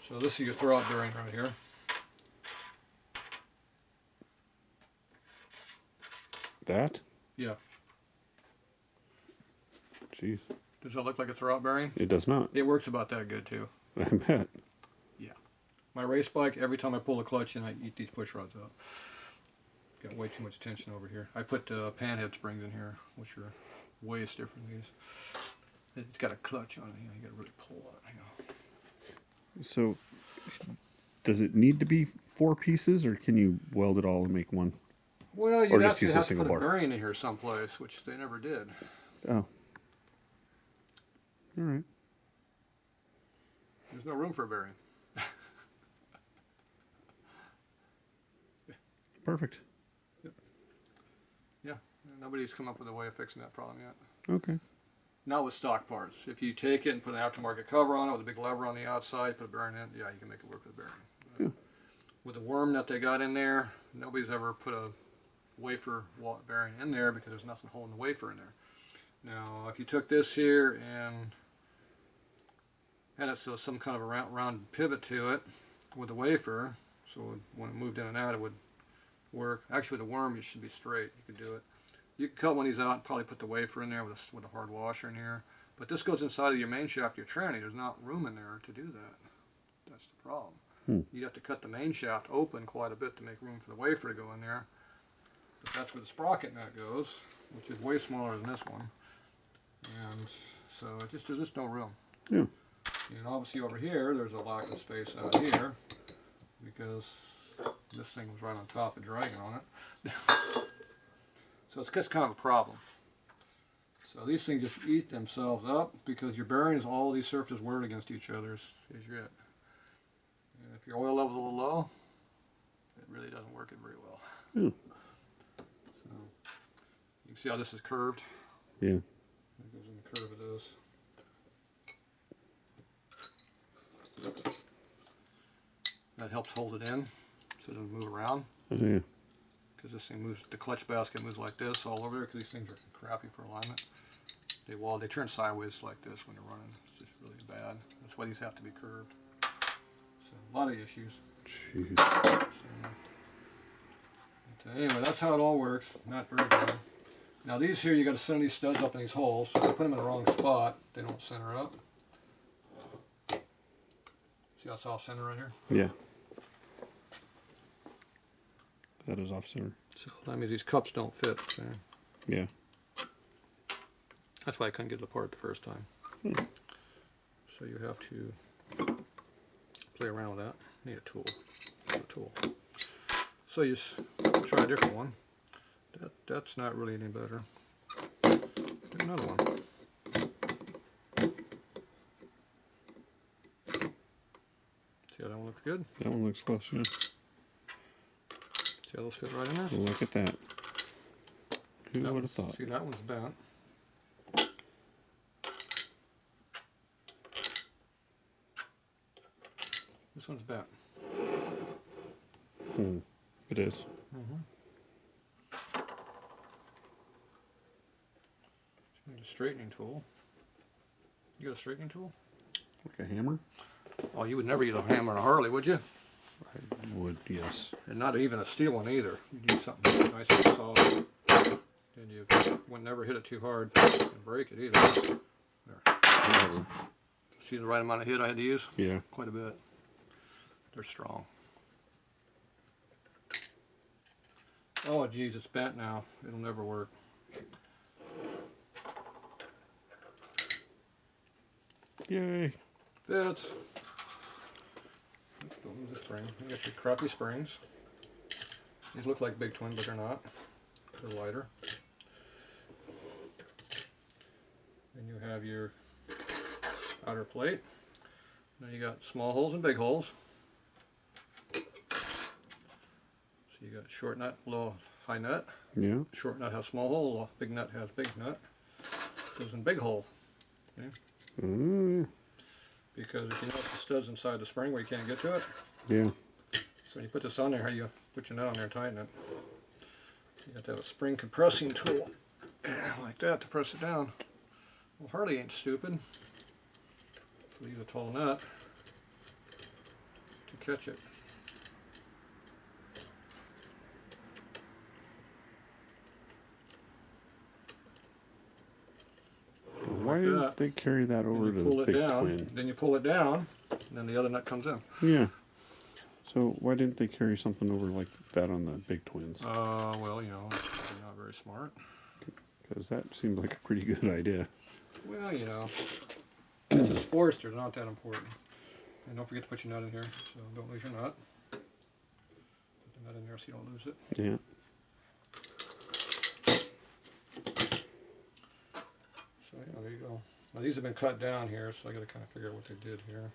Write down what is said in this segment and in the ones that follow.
So this is your throwout bearing right here. That? Yeah. Jeez. Does that look like a throwout bearing? It does not. It works about that good too. I bet. Yeah. My race bike, every time I pull the clutch in, I eat these push rods up. Got way too much tension over here. I put panhead springs in here, which are way different than these. It's got a clutch on it. You got to really pull on it. Hang on. So, does it need to be 4 pieces, or can you weld it all and make one? Well, Or you'd just actually use a have to single put a bar? bearing in here someplace, which they never did. Oh. All right. There's no room for a bearing. Perfect. Yep. Yeah, nobody's come up with a way of fixing that problem yet. Okay. Not with stock parts. If you take it and put an aftermarket cover on it with a big lever on the outside, put a bearing in, yeah, you can make it work with a bearing. Yeah. With the worm that they got in there, nobody's ever put a wafer bearing in there because there's nothing holding the wafer in there. Now, if you took this here and had it so some kind of a round pivot to it with a wafer, so when it moved in and out, it would work. Actually, with the worm, it should be straight. You could do it. You could cut one of these out and probably put the wafer in there with a hard washer in here. But this goes inside of your main shaft of your tranny. There's not room in there to do that. That's the problem. You'd have to cut the main shaft open quite a bit to make room for the wafer to go in there. But that's where the sprocket nut goes, which is way smaller than this one. And so there's just no room. Yeah. And obviously over here, there's a lack of space out here because this thing was right on top of dragging on it. So it's just kind of a problem. So these things just eat themselves up because your bearings, all these surfaces wear against each other is it. And if your oil level's a little low, it really doesn't work it very well. Yeah. So you can see how this is curved. Yeah. It goes in the curve of this. That helps hold it in so it doesn't move around. Oh, yeah. Because this thing moves, the clutch basket moves like this all over there because these things are crappy for alignment. They turn sideways like this when you're running. It's just really bad. That's why these have to be curved. So a lot of issues. Jeez. So anyway, that's how it all works. Not very good. Now these here, you got to center these studs up in these holes. So if you put them in the wrong spot, they don't center up. See how it's off center right here? Yeah. That is off center. So that means these cups don't fit. So Yeah. that's why I couldn't get it apart the first time. So you have to play around with that. Need a tool. So you try a different one. That's not really any better. Get another one. See how that one looks good? That one looks close, yeah. See how those fit right in there? Look at that. Who That would have one's- thought? See, that one's bent. This one's bent. It is. Need a straightening tool. You got a straightening tool? Like a hammer? Oh, you would never use a hammer on a Harley, would you? I would, yes. And not even a steel one either. You'd use something nice and solid. And you would never hit it too hard and break it either. There. Whatever. See the right amount of hit I had to use? Yeah. Quite a bit. They're strong. Oh geez, it's bent now. It'll never work. Yay. Fits. Don't lose the spring. You got your crappy springs. These look like Big Twin, but they're not. They're lighter. Then you have your outer plate. Now you got small holes and big holes. So you got short nut, low, high nut. Yeah. Short nut has small hole, big nut has big nut. Goes in big hole. Okay? Because if you notice the studs inside the spring where you can't get to it. Yeah. So when you put this on there, how do you put your nut on there and tighten it? You have to have a spring compressing tool like that to press it down. Well, Harley ain't stupid. So use a tall nut. catch it. Why Like didn't that. they carry that over Then to you the pull it big down. twin? Then you pull it down, and then the other nut comes in. Yeah. So why didn't they carry something over like that on the big twins? Well, you know, they're not very smart. Because that seemed like a pretty good idea. Well, you know, it's a sportster, it's not that important. And don't forget to put your nut in here, so don't lose your nut. Put the nut in there so you don't lose it. Yeah. So yeah, there you go. Now these have been cut down here, so I got to kind of figure out what they did here.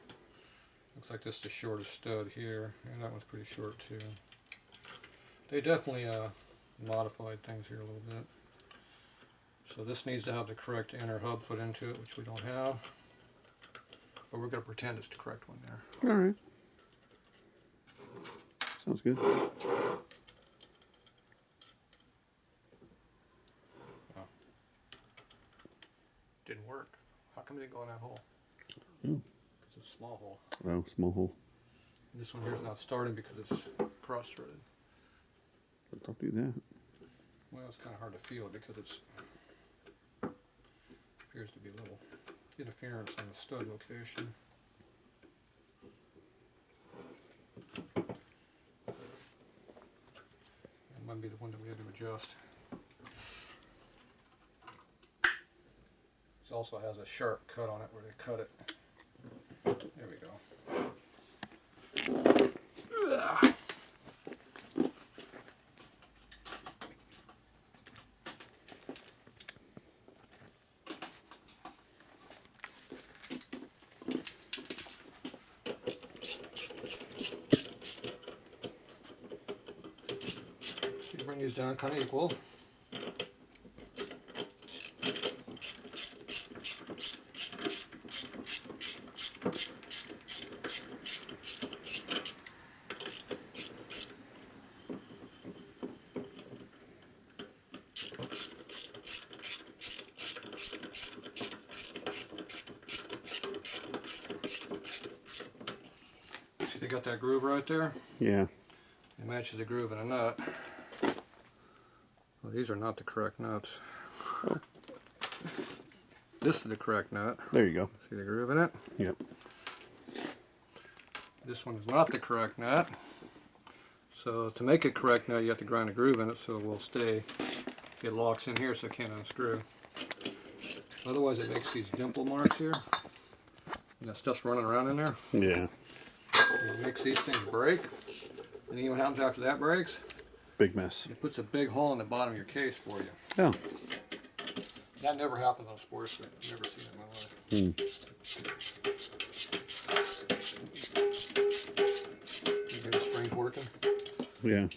Looks like this is the shortest stud here, and that one's pretty short too. They definitely modified things here a little bit. So this needs to have the correct inner hub put into it, which we don't have. But we're going to pretend it's the correct one there. All right. Sounds good. Oh. Didn't work. How come it didn't go in that hole? Oh. Because it's a small hole. Oh, small hole. And this one here is not starting because it's cross-threaded. But don't do that. Well, it's kind of hard to feel it because it's appears to be a little interference on the stud location. That might be the one that we had to adjust. This also has a sharp cut on it where they cut it. There we go. Ugh. Bring these down kind of equal. See, they got that groove right there? Yeah. It matches the groove in a nut. Well, these are not the correct nuts. Oh. This is the correct nut. There you go. See the groove in it? Yep. This one is not the correct nut. So to make it correct nut, you have to grind a groove in it so it will stay. It locks in here so it can't unscrew. Otherwise it makes these dimple marks here. And that stuff's running around in there. Yeah. It makes these things break. And you know what happens after that breaks? Big mess. It puts a big hole in the bottom of your case for you. Oh. That never happened on a sports thing. I've never seen it in my life. You get the springs working. Yeah.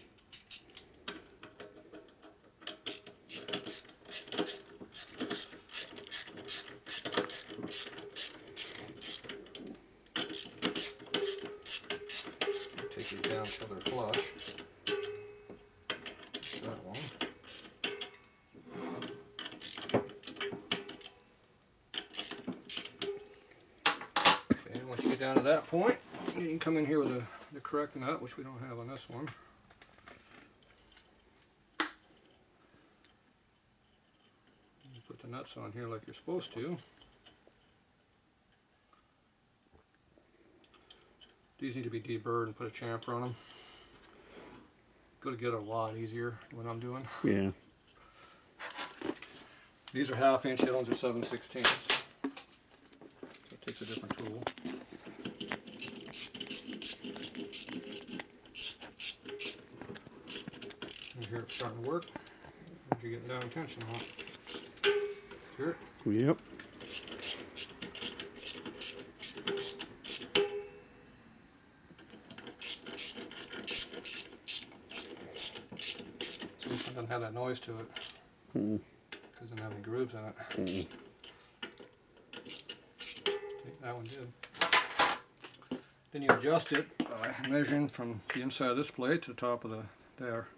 Take these down until they're flush. That one. Okay, once you get down to that point, you can come in here with the correct nut, which we don't have on this one. You put the nuts on here like you're supposed to. These need to be deburred and put a chamfer on them. Going to get a lot easier when I'm doing. Yeah. These are 1/2 inch, the other ones are 7/16. So it takes a different tool. And here it's starting to work. You're getting down tension on it. Hear it? Yep. This one doesn't have that noise to it. Mm. Because it doesn't have any grooves in it. Mm. I think that one did. Then you adjust it by measuring from the inside of this plate to the top of the there.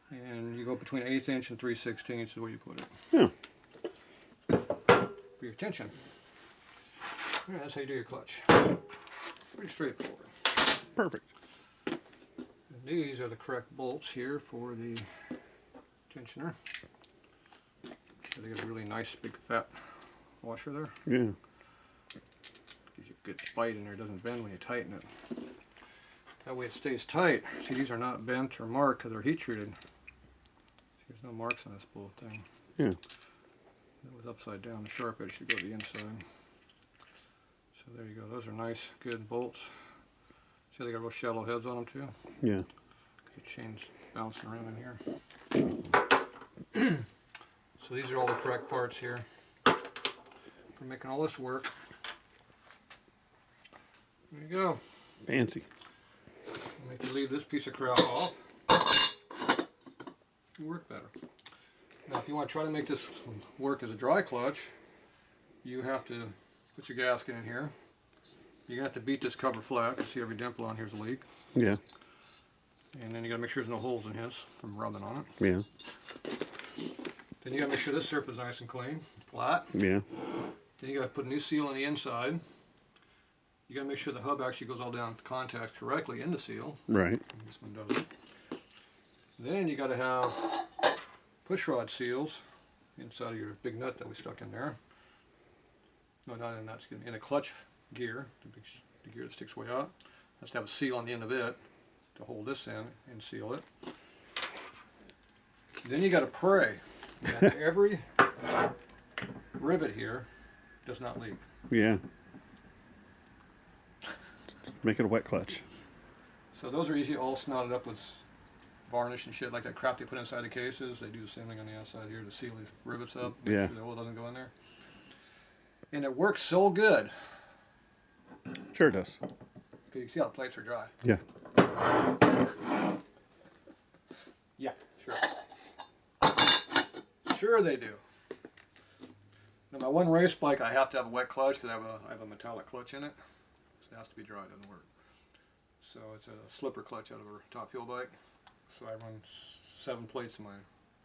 And you go between 1/8 inch and 3/16 is where you put it. Yeah. For your tension. Yeah, that's how you do your clutch. Pretty straightforward. Perfect. And these are the correct bolts here for the tensioner. So they got a really nice big fat washer there. Yeah. Gives you a good bite in there, it doesn't bend when you tighten it. That way it stays tight. See, these are not bent or marked because they're heat treated. There's no marks on this bolt thing. Yeah. It was upside down. The sharp edge should go to the inside. So there you go. Those are nice, good bolts. See, they got real shallow heads on them too. Yeah. The chain's bouncing around in here. So these are all the correct parts here for making all this work. There you go. Fancy. If you leave this piece of crap off, it'll work better. Now, if you want to try to make this work as a dry clutch, you have to put your gasket in here. You have to beat this cover flat. You see every dimple on here's a leak. Yeah. And then you got to make sure there's no holes in his from rubbing on it. Yeah. Then you got to make sure this surface is nice and clean, flat. Yeah. Then you got to put a new seal on the inside. You got to make sure the hub actually goes all down to contact correctly in the seal. Right. And this one doesn't. Then you got to have push rod seals inside of your big nut that we stuck in there. No, not in that. In a clutch gear, the gear that sticks way out. Has to have a seal on the end of it to hold this in and seal it. Then you got to pray that every rivet here does not leak. Yeah. Make it a wet clutch. So those are easy, all snotted up with varnish and shit like that crap they put inside the cases. They do the same thing on the outside here to seal these rivets up. Make Yeah. sure the oil doesn't go in there. And it works so good. Sure it does. You can see how the plates are dry. Yeah. Yeah, sure. Sure they do. Now my one race bike, I have to have a wet clutch because I have a metallic clutch in it. So it has to be dry, it doesn't work. So it's a slipper clutch out of a top fuel bike. So I run 7 plates in my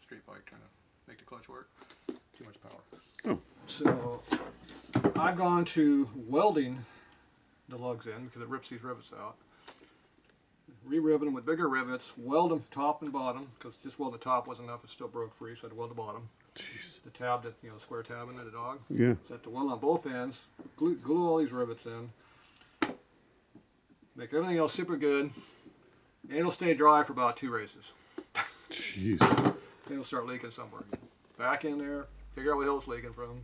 street bike trying to make the clutch work. Too much power. Oh. So I've gone to welding the lugs in because it rips these rivets out. Re-rivet them with bigger rivets, weld them top and bottom because just welding the top wasn't enough, it still broke free, so I had to weld the bottom. Jeez. The tab, that the square tab in it, the dog. Yeah. So I have to weld on both ends, glue all these rivets in, make everything else super good, and it'll stay dry for about 2 races. Jeez. Then it'll start leaking somewhere. Back in there, figure out what hell it's leaking from,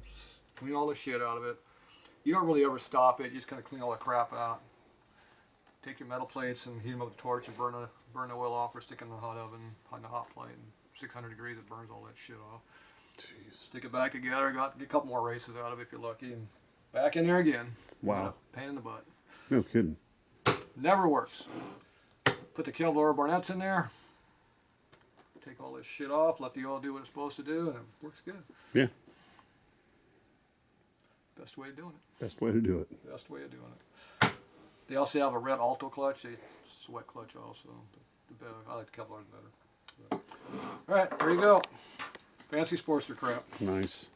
clean all the shit out of it. You don't really ever stop it, you just kind of clean all the crap out. Take your metal plates and heat them up with a torch and burn the oil off or stick it in the hot oven, on the hot plate, and 600 degrees it burns all that shit off. Jeez. Stick it back together, get a couple more races out of it if you're lucky, and back in there again. Wow. Pain in the butt. No kidding. Never works. Put the Kevlar barnettes in there, take all this shit off, let the oil do what it's supposed to do, and it works good. Yeah. Best way of doing it. Best way to do it. Best way of doing it. They also have a red Alto clutch. It's a wet clutch also. But I like the Kevlar better. But, all right, there you go. Fancy Sportster crap. Nice.